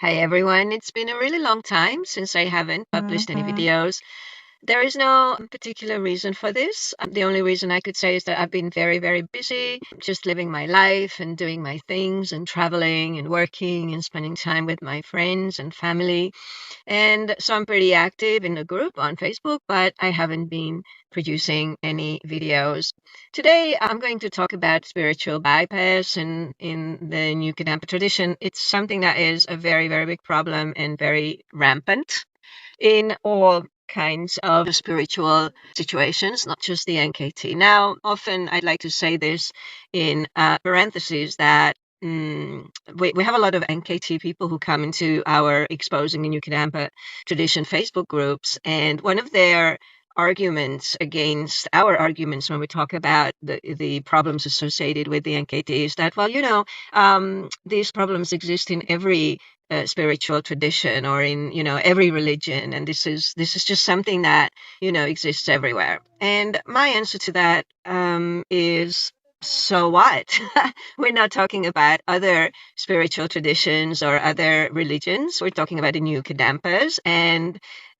Hi everyone, it's been a really long time since I haven't published any Mhm. videos. There is no particular reason for this. The only reason I could say is that I've been very, very busy, just living my life and doing my things and traveling and working and spending time with my friends and family. And so I'm pretty active in a group on Facebook, but I haven't been producing any videos. Today, I'm going to talk about spiritual bypass and in the New Kadampa tradition. It's something that is a very, very big problem and very rampant in all kinds of spiritual situations, not just the NKT. Now, often I'd like to say this in parentheses that we have a lot of NKT people who come into our Exposing the New Kadampa Tradition Facebook groups, and one of their arguments against our arguments when we talk about the problems associated with the NKT is that, well, these problems exist in every spiritual tradition or in every religion, and this is just something that exists everywhere. And my answer to that is, so what? We're not talking about other spiritual traditions or other religions. We're talking about the new Kadampas, and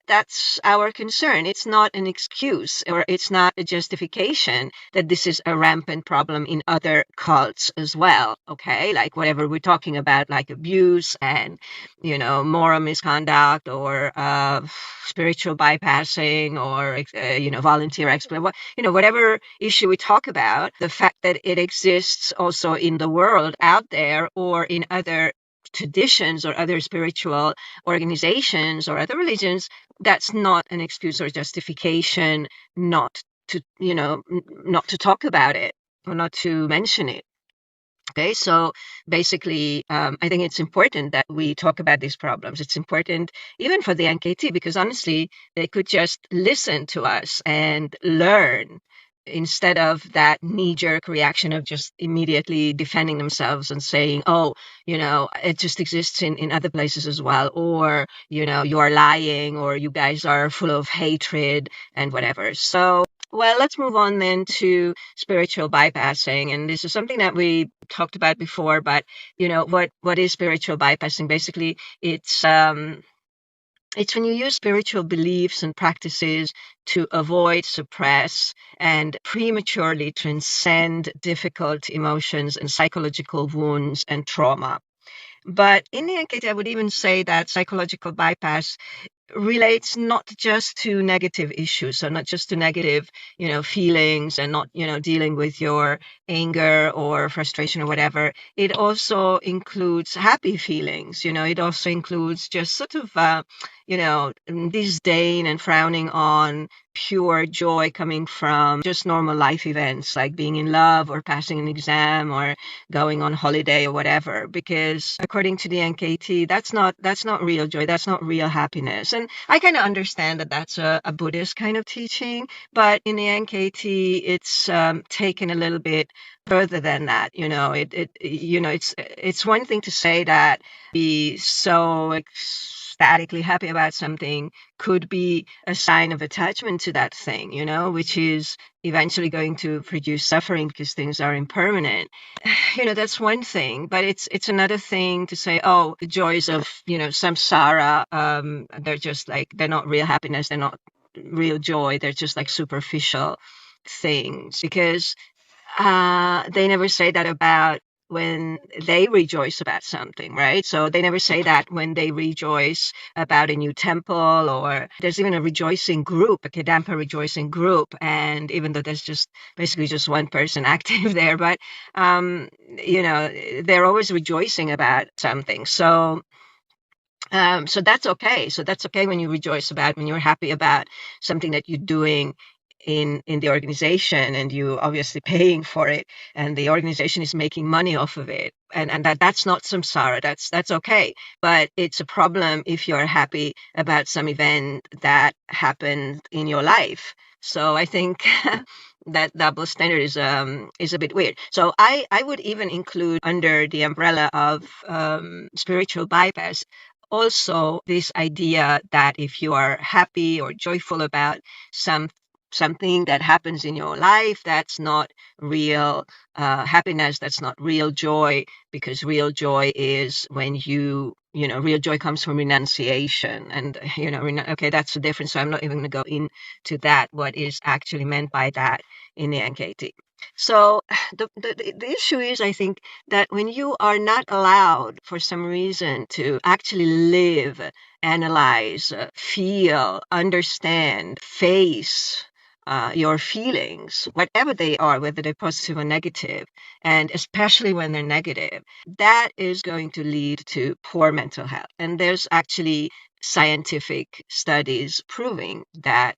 that's our concern. It's not an excuse or it's not a justification that this is a rampant problem in other cults as well. Okay, like whatever we're talking about, like abuse and moral misconduct or spiritual bypassing or volunteer exploit, whatever issue we talk about, the fact that it exists also in the world out there or in other traditions or other spiritual organizations or other religions, that's not an excuse or justification not not to talk about it or not to mention it. Okay, so basically, I think it's important that we talk about these problems. It's important even for the NKT because honestly, they could just listen to us and learn instead of that knee jerk reaction of just immediately defending themselves and saying, oh, it just exists in other places as well, or, you are lying, or you guys are full of hatred and whatever. So, well, let's move on then to spiritual bypassing. And this is something that we talked about before, but what is spiritual bypassing? Basically, it's when you use spiritual beliefs and practices to avoid, suppress, and prematurely transcend difficult emotions and psychological wounds and trauma. But in the NKT, I would even say that psychological bypass relates not just to negative issues, so not just to negative feelings and not dealing with your anger or frustration or whatever. It also includes happy feelings. It also includes just sort of disdain and frowning on pure joy coming from just normal life events like being in love or passing an exam or going on holiday or whatever, because according to the NKT, that's not real joy, that's not real happiness. And I kind of understand that that's a Buddhist kind of teaching, but in the NKT, it's taken a little bit further than that. It's one thing to say that be so ecstatically happy about something could be a sign of attachment to that thing, which is eventually going to produce suffering because things are impermanent. That's one thing, but it's another thing to say, oh, the joys of samsara, they're not real happiness, they're not real joy, they're just like superficial things, because they never say that about when they rejoice about something, right? So they never say that when they rejoice about a new temple, or there's even a rejoicing group, a Kadampa rejoicing group. And even though there's just basically just one person active there, but, they're always rejoicing about something. So that's okay. So that's okay when you rejoice about, when you're happy about something that you're doing in the organization, and you obviously paying for it, and the organization is making money off of it, and that's not samsara. That's okay. But it's a problem if you're happy about some event that happened in your life. So I think that double standard is a bit weird. So I would even include under the umbrella of spiritual bypass also this idea that if you are happy or joyful about some something that happens in your life, that's not real happiness, that's not real joy, because real joy is when you real joy comes from renunciation. And, okay, that's the difference. So I'm not even going to go into that, what is actually meant by that in the NKT. So the issue is, I think, that when you are not allowed for some reason to actually live, analyze, feel, understand, face your feelings, whatever they are, whether they're positive or negative, and especially when they're negative, that is going to lead to poor mental health. And there's actually scientific studies proving that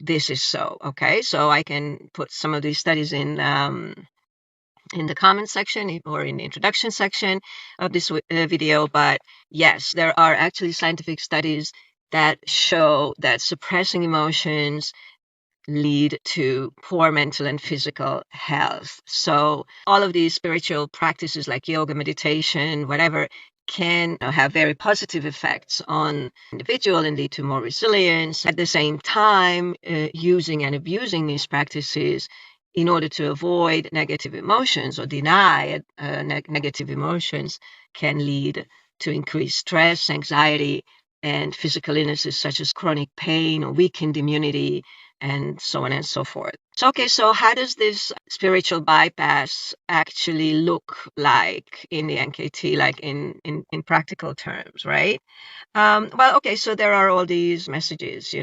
this is so. Okay, so I can put some of these studies in the comment section or in the introduction section of this video. But yes, there are actually scientific studies that show that suppressing emotions lead to poor mental and physical health. So all of these spiritual practices like yoga, meditation, whatever, can have very positive effects on individual and lead to more resilience. At the same time, using and abusing these practices in order to avoid negative emotions or deny negative emotions can lead to increased stress, anxiety, and physical illnesses such as chronic pain or weakened immunity, and so on and so forth. So, okay, so how does this spiritual bypass actually look like in the NKT, like in practical terms, right? Well, okay, so there are all these messages,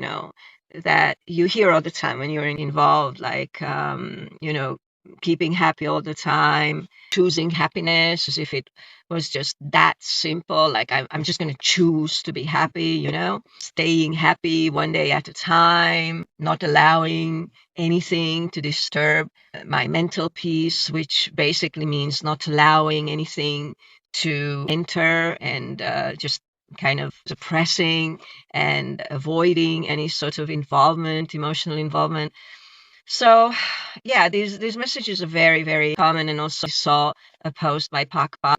that you hear all the time when you're involved, like, keeping happy all the time, choosing happiness as if it was just that simple. Like, I'm just going to choose to be happy, staying happy one day at a time, not allowing anything to disturb my mental peace, which basically means not allowing anything to enter and just kind of suppressing and avoiding any sort of involvement, emotional involvement. So, yeah, these messages are very, very common. And also, I saw a post by Pakpa,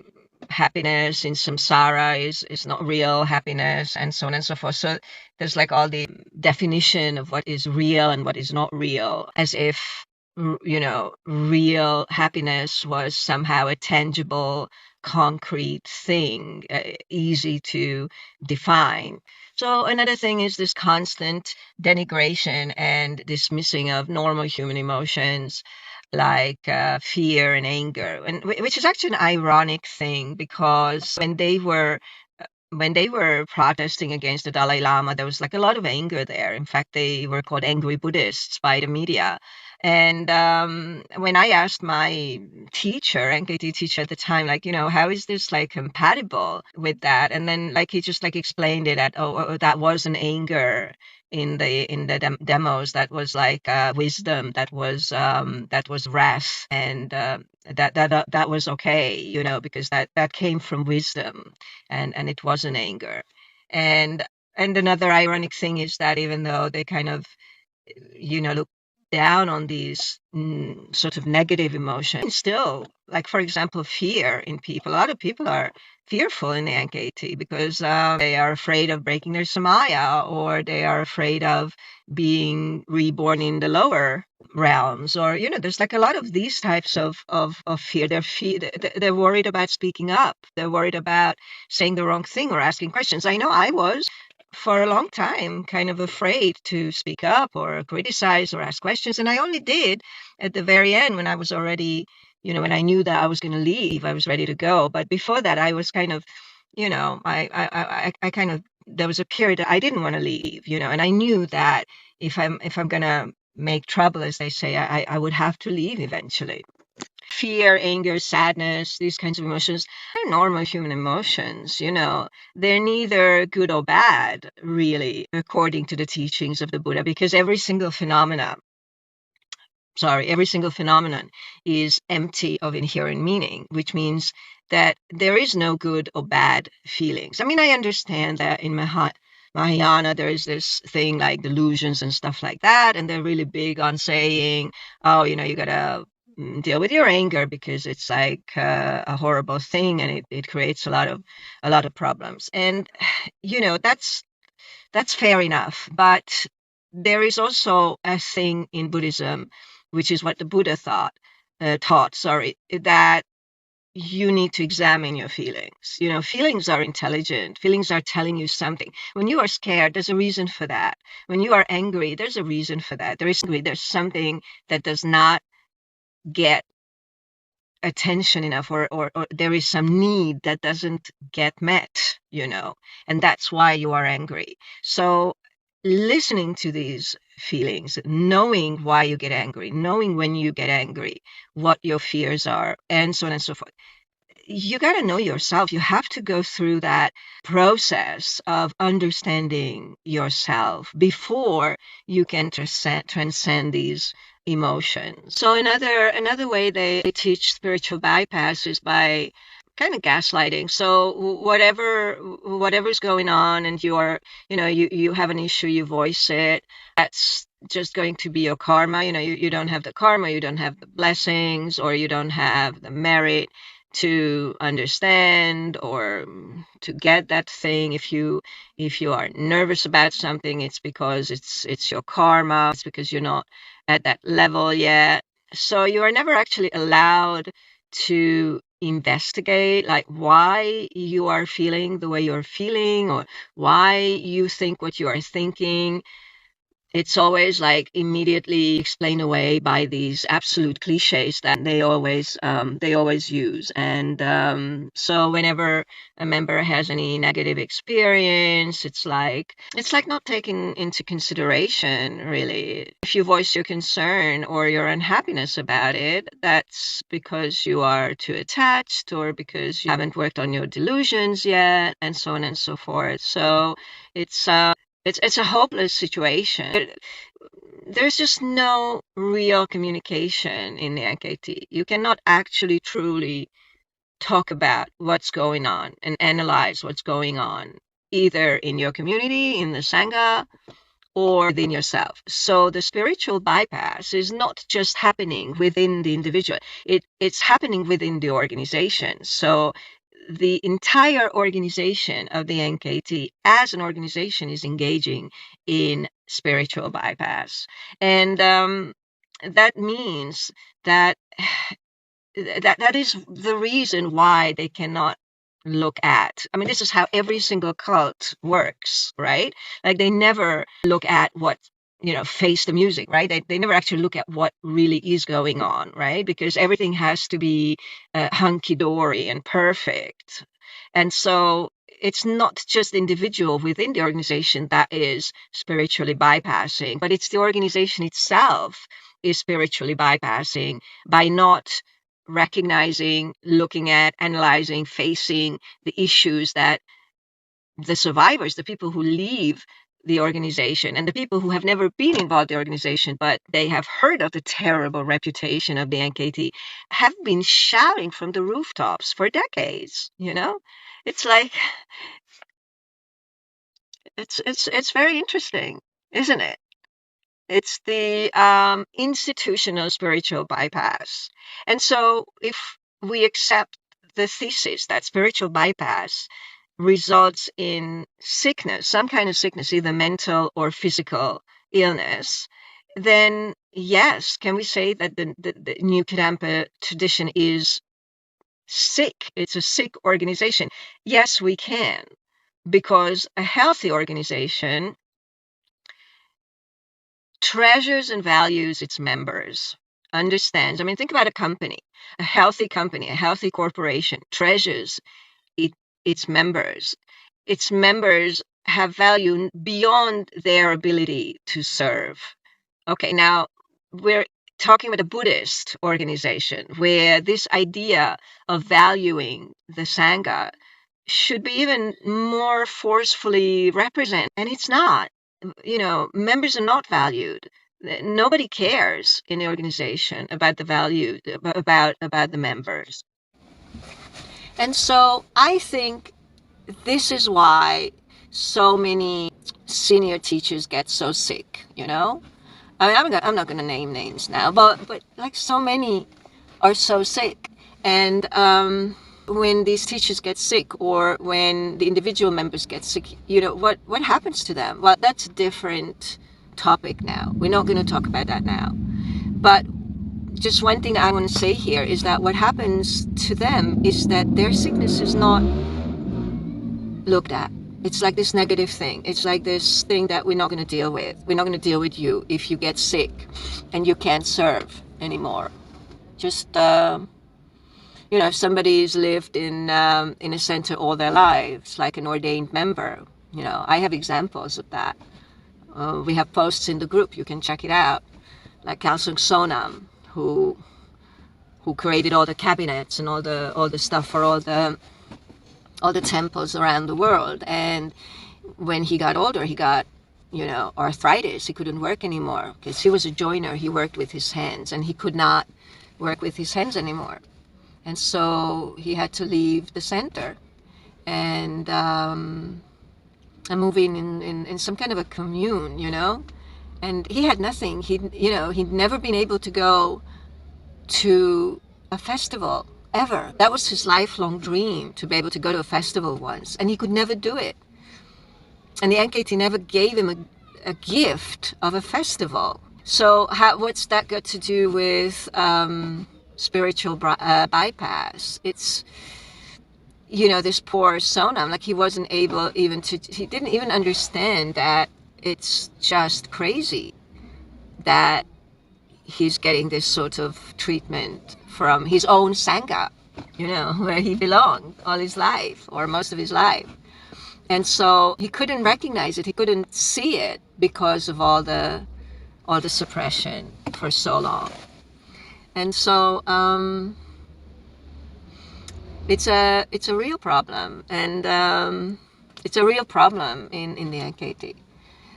happiness in samsara is not real happiness, and so on and so forth. So there's like all the definition of what is real and what is not real, as if real happiness was somehow a tangible, concrete thing, easy to define. So another thing is this constant denigration and dismissing of normal human emotions like fear and anger, and which is actually an ironic thing, because when they were protesting against the Dalai Lama, there was like a lot of anger there. In fact, they were called angry Buddhists by the media. And when I asked my teacher, NKT teacher at the time, like, how is this like compatible with that? And then like he just like explained it at, that was an anger in the demos, that was like wisdom, that was wrath, and that was okay, because that came from wisdom, and it wasn't anger. And another ironic thing is that even though they kind of look down on these sort of negative emotions, still, like for example, fear in people. A lot of people are fearful in the NKT because they are afraid of breaking their samaya, or they are afraid of being reborn in the lower realms, or there's like a lot of these types of fear. They're worried about speaking up. They're worried about saying the wrong thing or asking questions. I know I was for a long time kind of afraid to speak up or criticize or ask questions, and I only did at the very end when I was already, when I knew that I was going to leave. I was ready to go. But before that, I was kind of, I kind of, there was a period that I didn't want to leave, and I knew that if I'm going to make trouble, as they say, I would have to leave eventually. Fear, anger, sadness, these kinds of emotions are normal human emotions. They're neither good or bad, really, according to the teachings of the Buddha, because every single phenomenon is empty of inherent meaning, which means that there is no good or bad feelings. I mean, I understand that in Mahayana, there is this thing like delusions and stuff like that, and they're really big on saying, oh, you gotta deal with your anger because it's like a horrible thing, and it creates a lot of problems. And that's fair enough, but there is also a thing in Buddhism, which is what the Buddha taught, that you need to examine your feelings. Feelings are intelligent. Feelings are telling you something. When you are scared, there's a reason for that. When you are angry, there's a reason for that. There's something that does not get attention enough, or there is some need that doesn't get met, and that's why you are angry. So listening to these feelings, knowing why you get angry, knowing when you get angry, what your fears are, and so on and so forth. You got to know yourself. You have to go through that process of understanding yourself before you can transcend these emotions. So another way they teach spiritual bypass is by kind of gaslighting. So whatever's going on, and you have an issue, you voice it. That's just going to be your karma. You don't have the karma, you don't have the blessings, or you don't have the merit to understand or to get that thing. If you are nervous about something, it's because it's your karma. It's because you're not at that level yet. So you are never actually allowed to investigate, like, why you are feeling the way you're feeling, or why you think what you are thinking. It's always like immediately explained away by these absolute cliches that they always use. And so whenever a member has any negative experience, it's like not taking into consideration, really. If you voice your concern or your unhappiness about it, that's because you are too attached, or because you haven't worked on your delusions yet, and so on and so forth. So it's a hopeless situation. There's just no real communication in the NKT. You cannot actually truly talk about what's going on and analyze what's going on, either in your community, in the Sangha, or within yourself. So the spiritual bypass is not just happening within the individual, it's happening within the organization. So the entire organization of the NKT as an organization is engaging in spiritual bypass. And that means that that is the reason why they cannot look at. I mean, this is how every single cult works, right? Like, they never look at what, face the music, right? They never actually look at what really is going on, right? Because everything has to be hunky-dory and perfect. And so it's not just the individual within the organization that is spiritually bypassing, but it's the organization itself is spiritually bypassing by not recognizing, looking at, analyzing, facing the issues that the survivors, the people who leave the organization, and the people who have never been involved in the organization, but they have heard of the terrible reputation of the NKT, have been shouting from the rooftops for decades. It's like, it's very interesting, isn't it? It's the institutional spiritual bypass. And so if we accept the thesis that spiritual bypass results in sickness, some kind of sickness, either mental or physical illness, then yes, can we say that the New Kadampa tradition is sick? It's a sick organization. Yes, we can, because a healthy organization treasures and values its members, understands. I mean, think about a company, a healthy corporation treasures its members. Its members have value beyond their ability to serve. Okay, now we're talking about a Buddhist organization where this idea of valuing the Sangha should be even more forcefully represented, and it's not. Members are not valued. Nobody cares in the organization about the value, about the members. And so I think this is why so many senior teachers get so sick, I mean, I'm not going to name names now, but like, so many are so sick. And when these teachers get sick, or when the individual members get sick, what happens to them? Well, that's a different topic now. We're not going to talk about that now. But just one thing I want to say here is that what happens to them is that their sickness is not looked at. It's like this negative thing. It's like this thing that we're not going to deal with. We're not going to deal with you if you get sick and you can't serve anymore. Just, if somebody's lived in a center all their lives, like an ordained member, I have examples of that. We have posts in the group. You can check it out. Like Kalsung Sonam, who created all the cabinets and all the stuff for all the temples around the world. And when he got older, he got, arthritis. He couldn't work anymore because he was a joiner. He worked with his hands, and he could not work with his hands anymore. And so he had to leave the center and move in some kind of a commune, And he had nothing. He'd never been able to go to a festival ever. That was his lifelong dream, to be able to go to a festival once, and he could never do it. And the NKT never gave him a gift of a festival. So what's that got to do with spiritual bypass? It's, this poor Sonam, like he wasn't able he didn't even understand that it's just crazy that he's getting this sort of treatment from his own Sangha, where he belonged all his life or most of his life. And so he couldn't recognize it. He couldn't see it because of all the suppression for so long. And so it's a real problem, and it's a real problem in the NKT.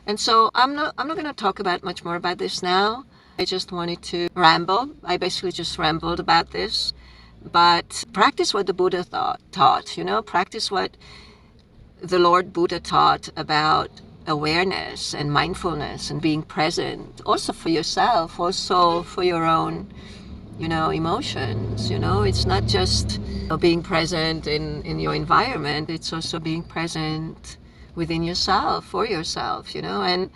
And so I'm not going to talk about much more about this now. I just wanted to ramble. I basically just rambled about this. But practice what the Buddha taught, practice what the Lord Buddha taught about awareness and mindfulness and being present, also for yourself, also for your own, emotions. It's not just being present in your environment, it's also being present within yourself, for yourself, and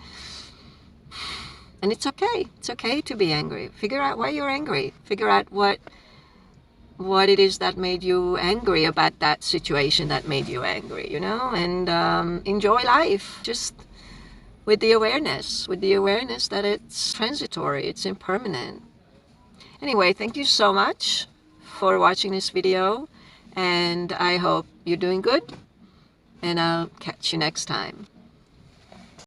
it's okay. It's okay to be angry. Figure out why you're angry. Figure out what it is that made you angry about that situation that made you angry, and enjoy life just with the awareness that it's transitory, it's impermanent. Anyway, thank you so much for watching this video, and I hope you're doing good, and I'll catch you next time.